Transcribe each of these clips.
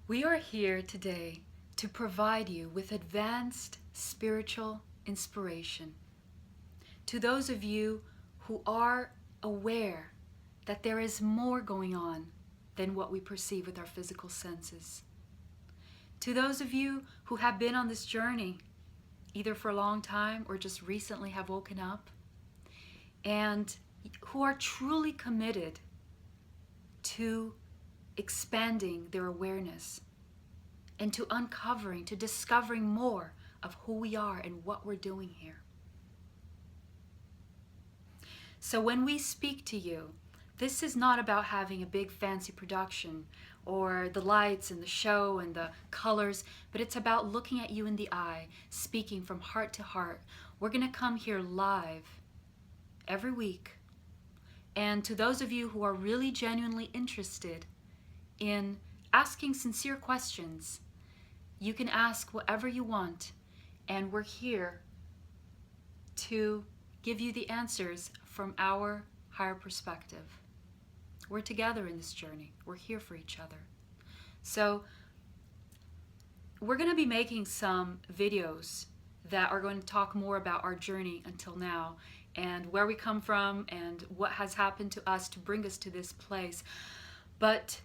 We are here today to provide you with advanced spiritual inspiration. To those of you who are aware that there is more going on than what we perceive with our physical senses. To those of you who have been on this journey, either for a long time or just recently have woken up, and who are truly committed to expanding their awareness and to uncovering, to discovering more of who we are and what we're doing here. So when we speak to you, this is not about having a big fancy production or the lights and the show and the colors, but it's about looking at you in the eye, speaking from heart to heart. We're going to come here live every week. And to those of you who are really genuinely interested in asking sincere questions, you can ask whatever you want, and we're here to give you the answers from our higher perspective. We're together in this journey. We're here for each other. So we're going to be making some videos that are going to talk more about our journey until now and where we come from and what has happened to us to bring us to this place. But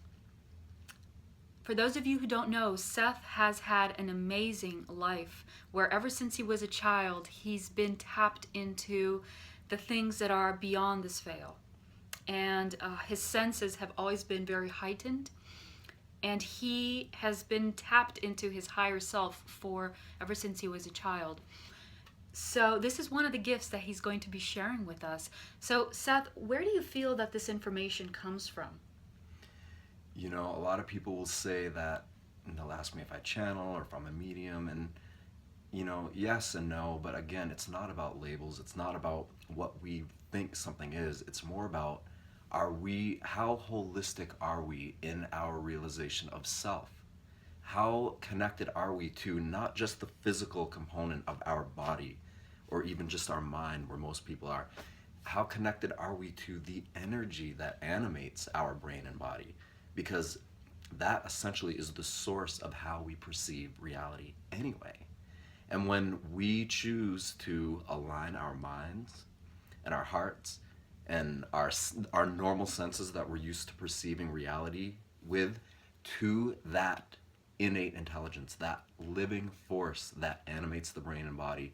for those of you who don't know, Seth has had an amazing life where ever since he was a child, he's been tapped into the things that are beyond this veil. And his senses have always been very heightened. And he has been tapped into his higher self for ever since he was a child. So this is one of the gifts that he's going to be sharing with us. So Seth, where do you feel that this information comes from? You know, a lot of people will say that, and they'll ask me if I channel or if I'm a medium, and you know, yes and no, but again, it's not about labels. It's not about what we think something is. It's more about how holistic are we in our realization of self? How connected are we to not just the physical component of our body or even just our mind, where most people are? How connected are we to the energy that animates our brain and body? Because that essentially is the source of how we perceive reality anyway. And when we choose to align our minds and our hearts and our normal senses that we're used to perceiving reality with, to that innate intelligence, that living force that animates the brain and body,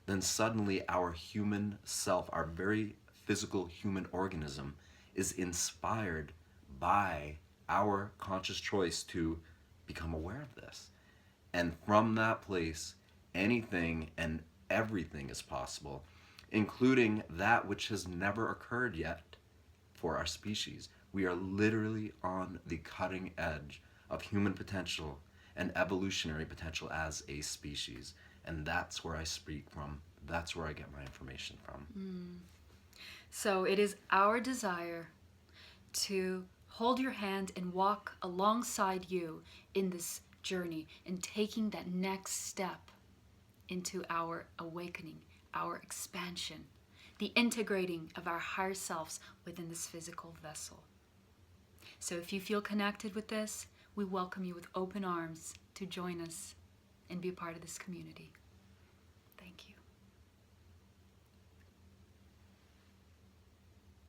then suddenly our human self, our very physical human organism, is inspired by our conscious choice to become aware of this. And from that place, anything and everything is possible, including that which has never occurred yet for our species. We are literally on the cutting edge of human potential and evolutionary potential as a species. And that's where I speak from. That's where I get my information from. So it is our desire to hold your hand and walk alongside you in this journey and taking that next step into our awakening, our expansion, the integrating of our higher selves within this physical vessel. So if you feel connected with this, we welcome you with open arms to join us and be a part of this community.